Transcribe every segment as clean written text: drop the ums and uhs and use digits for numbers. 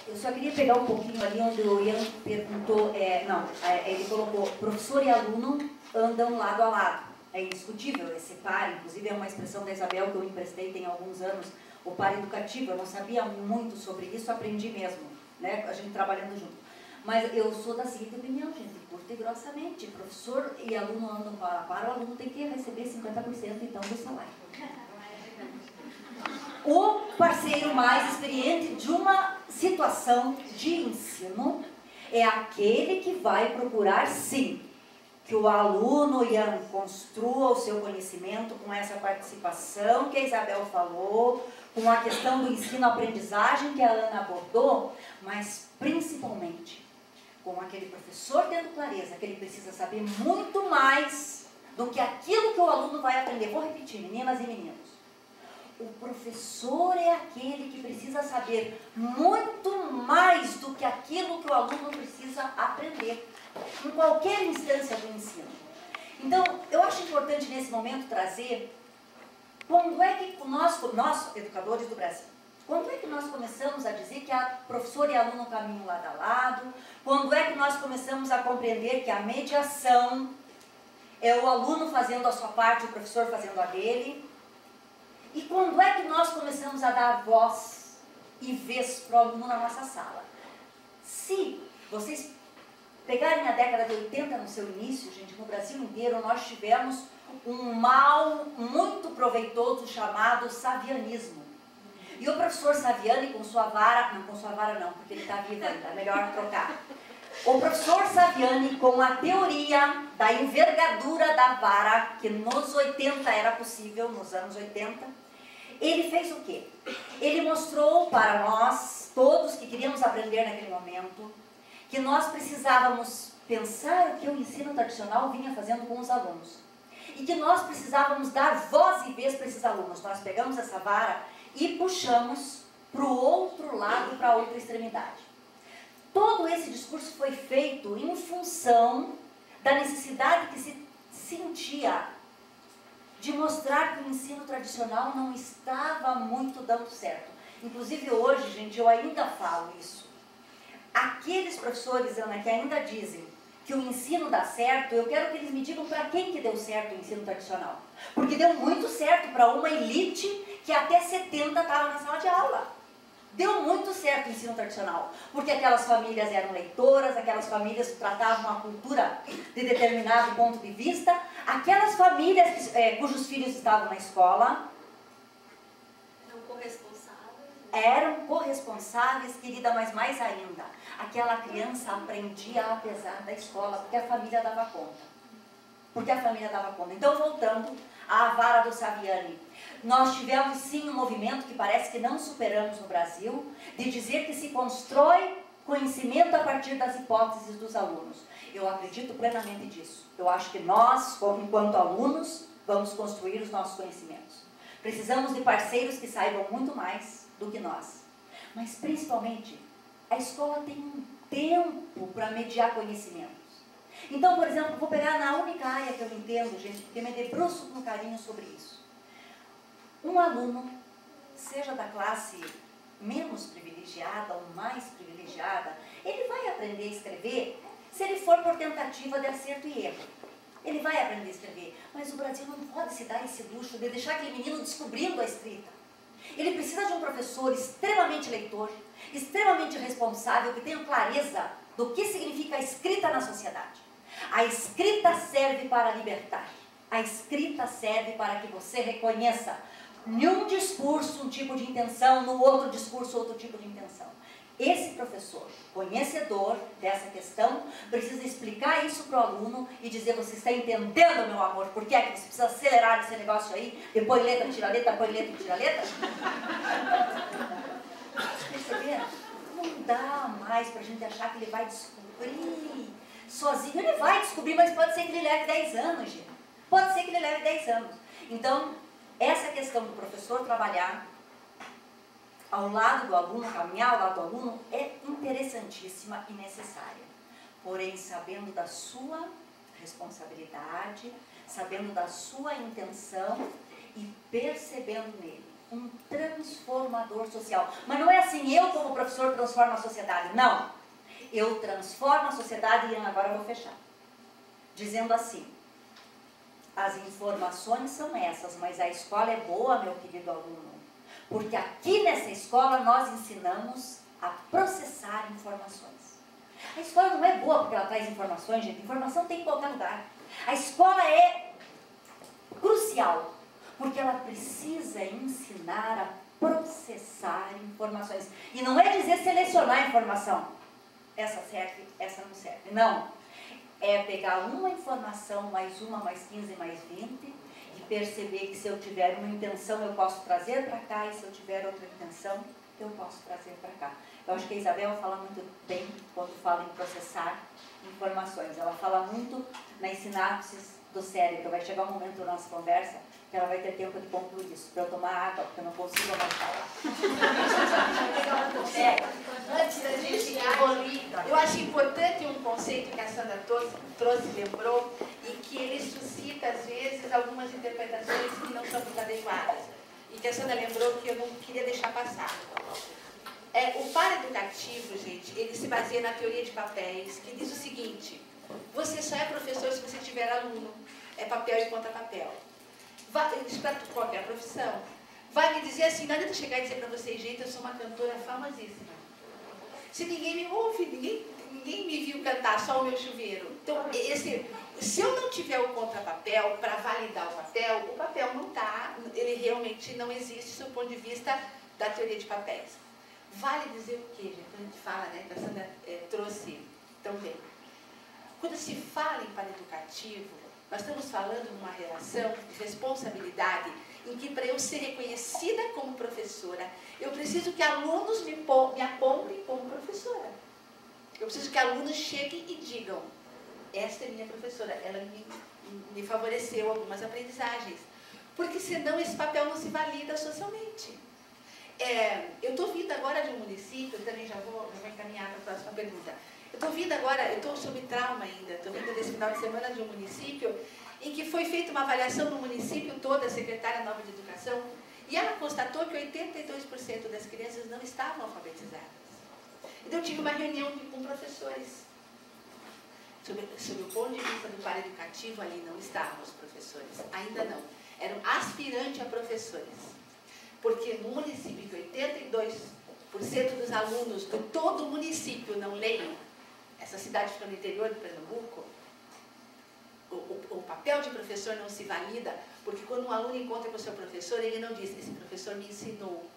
Eu só queria pegar um pouquinho ali onde o Ian perguntou, ele colocou, professor e aluno andam lado a lado. É indiscutível esse par, inclusive é uma expressão da Isabel que eu emprestei tem alguns anos, o par educativo. Eu não sabia muito sobre isso, aprendi mesmo, né, a gente trabalhando junto. Mas eu sou da seguinte opinião, gente, curta e grossamente, professor e aluno andam para a par, o aluno tem que receber 50% então do salário. O parceiro mais experiente de uma situação de ensino é aquele que vai procurar, sim, que o aluno, Ian, construa o seu conhecimento com essa participação que a Isabel falou, com a questão do ensino-aprendizagem que a Ana abordou, mas principalmente com aquele professor tendo clareza que ele precisa saber muito mais do que aquilo que o aluno vai aprender. Vou repetir, meninas e meninos. O professor é aquele que precisa saber muito mais do que aquilo que o aluno precisa aprender, em qualquer instância do ensino. Então, eu acho importante nesse momento trazer quando é que nós educadores do Brasil, quando é que nós começamos a dizer que a professor e aluno caminham lado a lado? Quando é que nós começamos a compreender que a mediação é o aluno fazendo a sua parte, o professor fazendo a dele? E quando é que nós começamos a dar voz e vez para o aluno na nossa sala? Se vocês pegarem a década de 80 no seu início, gente, no Brasil inteiro nós tivemos um mal muito proveitoso chamado savianismo. E o professor Saviani com sua vara, não com sua vara não, porque ele está vivo ainda, é melhor trocar. O professor Saviani, com a teoria da envergadura da vara, que nos 80 era possível, nos anos 80, ele fez o quê? Ele mostrou para nós, todos que queríamos aprender naquele momento, que nós precisávamos pensar o que o ensino tradicional vinha fazendo com os alunos. E que nós precisávamos dar voz e vez para esses alunos. Nós pegamos essa vara e puxamos para o outro lado, para a outra extremidade. Todo esse discurso foi feito em função da necessidade que se sentia de mostrar que o ensino tradicional não estava muito dando certo. Inclusive hoje, gente, eu ainda falo isso. Aqueles professores, Ana, que ainda dizem que o ensino dá certo, eu quero que eles me digam para quem que deu certo o ensino tradicional. Porque deu muito certo para uma elite que até 70 estava na sala de aula. Deu muito certo o ensino tradicional, porque aquelas famílias eram leitoras, aquelas famílias tratavam a cultura de determinado ponto de vista, aquelas famílias cujos filhos estavam na escola eram corresponsáveis, querida, mas mais ainda, aquela criança aprendia apesar da escola, porque a família dava conta. Então, voltando à vara do Saviani, nós tivemos sim um movimento que parece que não superamos no Brasil, de dizer que se constrói conhecimento a partir das hipóteses dos alunos. Eu acredito plenamente disso. Eu acho que nós, enquanto alunos, vamos construir os nossos conhecimentos. Precisamos de parceiros que saibam muito mais do que nós. Mas, principalmente, a escola tem um tempo para mediar conhecimentos. Então, por exemplo, vou pegar na única área que eu entendo, gente, porque me debruço com carinho sobre isso. Um aluno, seja da classe menos privilegiada ou mais privilegiada, ele vai aprender a escrever se ele for por tentativa de acerto e erro. Ele vai aprender a escrever, mas o Brasil não pode se dar esse luxo de deixar aquele menino descobrindo a escrita. Ele precisa de um professor extremamente leitor, extremamente responsável, que tenha clareza do que significa a escrita na sociedade. A escrita serve para libertar. A escrita serve para que você reconheça em um discurso um tipo de intenção, no outro discurso outro tipo de intenção. Esse professor, conhecedor dessa questão, precisa explicar isso para o aluno e dizer: você está entendendo, meu amor, por que é que você precisa acelerar esse negócio aí, depois letra, tira letra, põe letra, tira letra? Perceberam? Não dá mais para a gente achar que ele vai descobrir sozinho. Ele vai descobrir, mas pode ser que ele leve 10 anos, gente. Pode ser que ele leve 10 anos. Então, essa questão do professor trabalhar ao lado do aluno, caminhar ao lado do aluno, é interessantíssima e necessária. Porém, sabendo da sua responsabilidade, sabendo da sua intenção e percebendo nele um transformador social. Mas não é assim, eu como professor transformo a sociedade. Não. Eu transformo a sociedade e agora eu vou fechar. Dizendo assim, as informações são essas, mas a escola é boa, meu querido aluno. Porque aqui nessa escola nós ensinamos a processar informações. A escola não é boa porque ela traz informações, gente. Informação tem em qualquer lugar. A escola é crucial, porque ela precisa ensinar a processar informações. E não é dizer selecionar informação. Essa serve, essa não serve. Não. É pegar uma informação, mais uma, mais 15, mais 20, e perceber que se eu tiver uma intenção, eu posso trazer para cá, e se eu tiver outra intenção, eu posso trazer para cá. Eu acho que a Isabel fala muito bem quando fala em processar informações. Ela fala muito nas sinapses do cérebro. Vai chegar um momento da nossa conversa que ela vai ter tempo de concluir isso, para eu tomar água, porque eu não consigo mais falar. Antes da gente evoluir, eu acho importante um conceito que a Sandra trouxe, lembrou, e que ele suscita, às vezes, algumas interpretações que não são muito adequadas. E que a Sandra lembrou que eu não queria deixar passar. O paraeducativo, gente, ele se baseia na teoria de papéis, que diz o seguinte: você só é professor se você tiver aluno. É papel e contrapapel. Isso para qualquer profissão. Vai me dizer assim, não adianta chegar e dizer para vocês, gente, eu sou uma cantora famosíssima. Se ninguém me ouve, ninguém me viu cantar, só o meu chuveiro. Então, se eu não tiver o contrapapel para validar o papel não está, ele realmente não existe do ponto de vista da teoria de papéis. Vale dizer o quê, gente? Quando a gente fala, né, que a Sandra trouxe tão bem. Quando se fala em paraeducativo, nós estamos falando de uma relação de responsabilidade em que, para eu ser reconhecida como professora, eu preciso que alunos me apontem como professora. Eu preciso que alunos cheguem e digam: esta é minha professora, ela me favoreceu algumas aprendizagens. Porque senão esse papel não se valida socialmente. Eu estou vindo agora de um município, eu também já vou encaminhar para a próxima pergunta. Eu estou vindo agora, eu estou sob trauma ainda, estou vindo desse final de semana de um município em que foi feita uma avaliação no município todo, a secretária nova de educação, e ela constatou que 82% das crianças não estavam alfabetizadas. Então eu tive uma reunião com professores. Sob o ponto de vista do paraeducativo, ali não estavam os professores, ainda não. Eram aspirantes a professores. Porque no município que 82% dos alunos de todo o município não leem, essa cidade fica no interior de Pernambuco, o papel de professor não se valida, porque quando um aluno encontra com o seu professor, ele não diz: esse professor me ensinou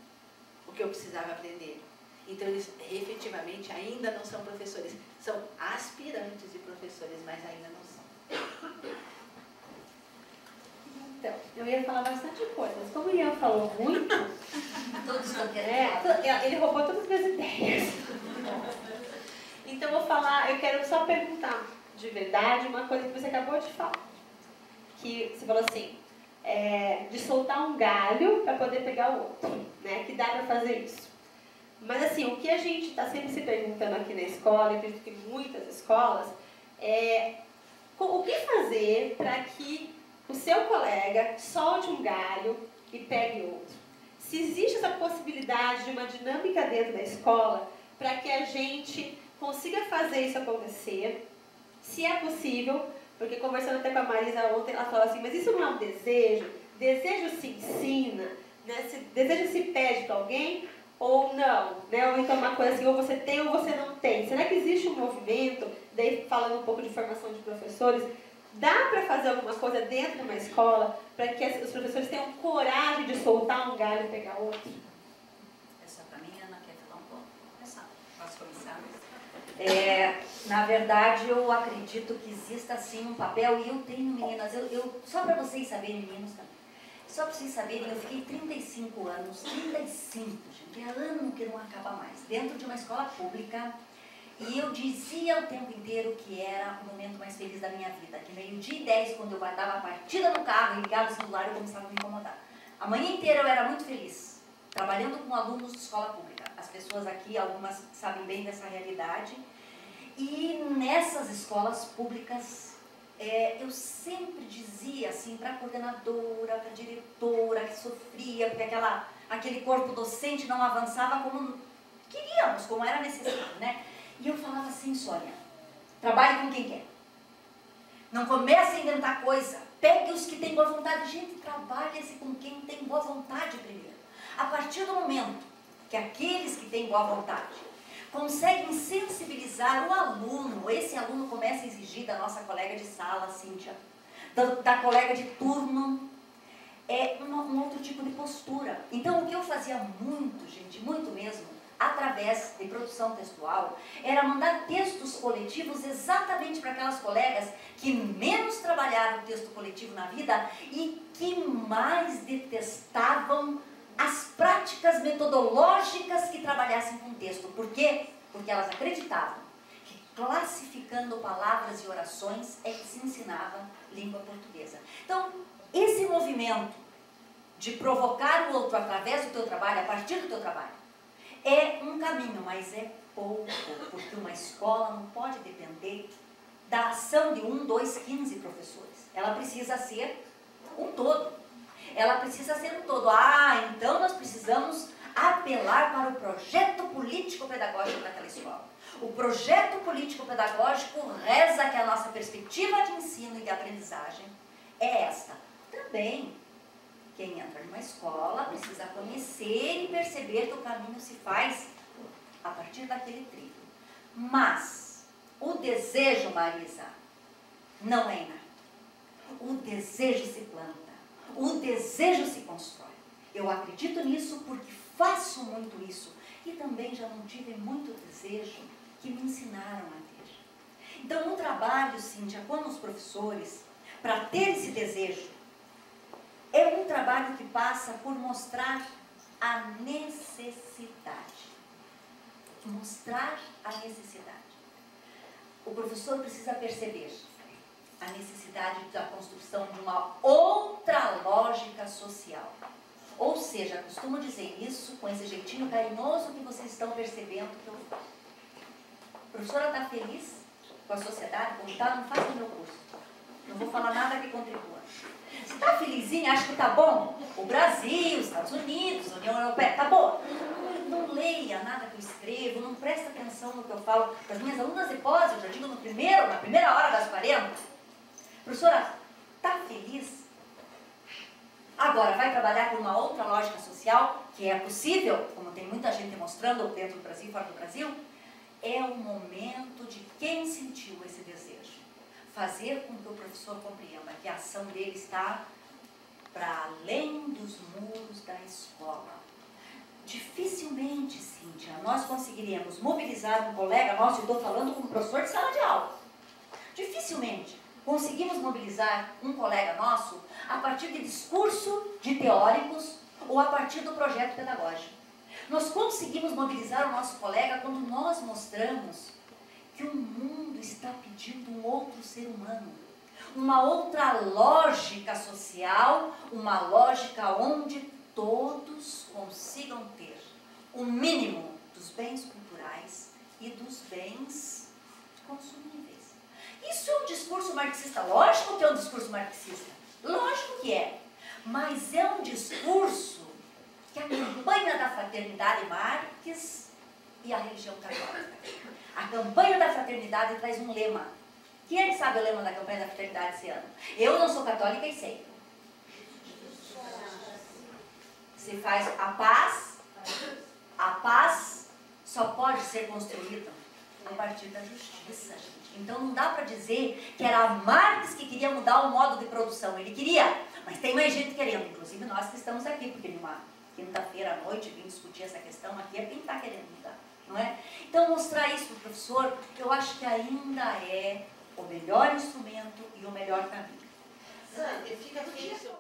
o que eu precisava aprender. Então, eles efetivamente ainda não são professores. São aspirantes de professores, mas ainda não são. Então, eu ia falar bastante coisa, mas como o Ian falou muito, Todos estão querendo. ele roubou todas as minhas ideias. Então, eu quero só perguntar de verdade uma coisa que você acabou de falar. Que você falou assim, de soltar um galho para poder pegar o outro, né? Que dá para fazer isso. Mas assim, o que a gente está sempre se perguntando aqui na escola, eu acredito que em muitas escolas, o que fazer para que o seu colega solte um galho e pegue outro? Se existe essa possibilidade de uma dinâmica dentro da escola para que a gente consiga fazer isso acontecer, se é possível, porque conversando até com a Marisa ontem, ela falou assim, mas isso não é um desejo? Desejo se ensina, né? Desejo se pede para alguém ou não, né? Ou então uma coisa assim, ou você tem ou você não tem. Será que existe um movimento, daí falando um pouco de formação de professores, dá para fazer alguma coisa dentro de uma escola para que os professores tenham coragem de soltar um galho e pegar outro? Essa para mim, Ana, quer falar um pouco? Começar. Posso começar? Na verdade, eu acredito que exista sim um papel, e eu tenho, meninas, só para vocês saberem, meninos também, só para vocês saberem, eu fiquei 35 anos, 35, gente, é ano que não acaba mais, dentro de uma escola pública, e eu dizia o tempo inteiro que era o momento mais feliz da minha vida, que 12h10, quando eu guardava a partida no carro e ligava o celular, eu começava a me incomodar. A manhã inteira eu era muito feliz, trabalhando com alunos de escola pública. As pessoas aqui, algumas sabem bem dessa realidade. E nessas escolas públicas, eu sempre dizia assim para a coordenadora, para a diretora, que sofria, porque aquele corpo docente não avançava como queríamos, como era necessário, né? E eu falava assim, Sônia, trabalhe com quem quer. Não comece a inventar coisa. Pegue os que têm boa vontade. Gente, trabalhe-se com quem tem boa vontade primeiro. A partir do momento que aqueles que têm boa vontade conseguem sensibilizar o aluno, esse aluno começa a exigir da nossa colega de sala, Cíntia, da colega de turno, um outro tipo de postura. Então, o que eu fazia muito, gente, muito mesmo, através de produção textual, era mandar textos coletivos exatamente para aquelas colegas que menos trabalharam o texto coletivo na vida e que mais detestavam as práticas metodológicas que trabalhassem com texto. Por quê? Porque elas acreditavam que classificando palavras e orações é que se ensinava língua portuguesa. Então, esse movimento de provocar o outro através do teu trabalho, a partir do teu trabalho, é um caminho, mas é pouco, porque uma escola não pode depender da ação de 1, 2, 15 professores. Ela precisa ser um todo. Ela precisa ser um todo. Ah, então nós precisamos apelar para o projeto político-pedagógico daquela escola. O projeto político-pedagógico reza que a nossa perspectiva de ensino e de aprendizagem é esta. Também, quem entra numa escola precisa conhecer e perceber que o caminho se faz a partir daquele trilho. Mas o desejo, Marisa, não é inato. O desejo se planta. O desejo se constrói. Eu acredito nisso porque faço muito isso. E também já não tive muito desejo que me ensinaram a ter. Então, o trabalho, Cíntia, com os professores, para ter esse desejo, é um trabalho que passa por mostrar a necessidade. Mostrar a necessidade. O professor precisa perceber a necessidade da construção de uma outra lógica social. Ou seja, costumo dizer isso com esse jeitinho carinhoso que vocês estão percebendo que eu falo. A professora está feliz com a sociedade? Como está? Não faça o meu curso. Não vou falar nada que contribua. Você está felizinha? Acha que está bom? O Brasil, os Estados Unidos, a União Europeia, está bom? Não leia nada que eu escrevo, não presta atenção no que eu falo. Para as minhas alunas de pós, eu já digo na primeira hora das 40. Professora, está feliz? Agora, vai trabalhar com uma outra lógica social, que é possível, como tem muita gente mostrando dentro do Brasil e fora do Brasil, é o momento de quem sentiu esse desejo. Fazer com que o professor compreenda que a ação dele está para além dos muros da escola. Dificilmente, Cíntia, nós conseguiríamos mobilizar um colega nosso, eu estou falando como professor de sala de aula, dificilmente conseguimos mobilizar um colega nosso a partir de discurso de teóricos ou a partir do projeto pedagógico. Nós conseguimos mobilizar o nosso colega quando nós mostramos que o mundo está pedindo um outro ser humano, uma outra lógica social, uma lógica onde todos consigam ter o mínimo dos bens culturais e dos bens consumíveis. Isso é um discurso marxista? Lógico que é um discurso marxista. Lógico que é. Mas é um discurso que a campanha da fraternidade Marx e a religião católica. A campanha da fraternidade traz um lema. Quem é que sabe o lema da campanha da fraternidade esse ano? Eu não sou católica e sei. Se faz a paz só pode ser construída a partir da justiça, gente. Então não dá para dizer que era Marx que queria mudar o modo de produção. Ele queria, mas tem mais gente querendo, inclusive nós que estamos aqui, porque numa quinta-feira à noite vim discutir essa questão aqui, é quem está querendo mudar, não é? Então mostrar isso para o professor, eu acho que ainda é o melhor instrumento e o melhor caminho. Sandra, fica difícil.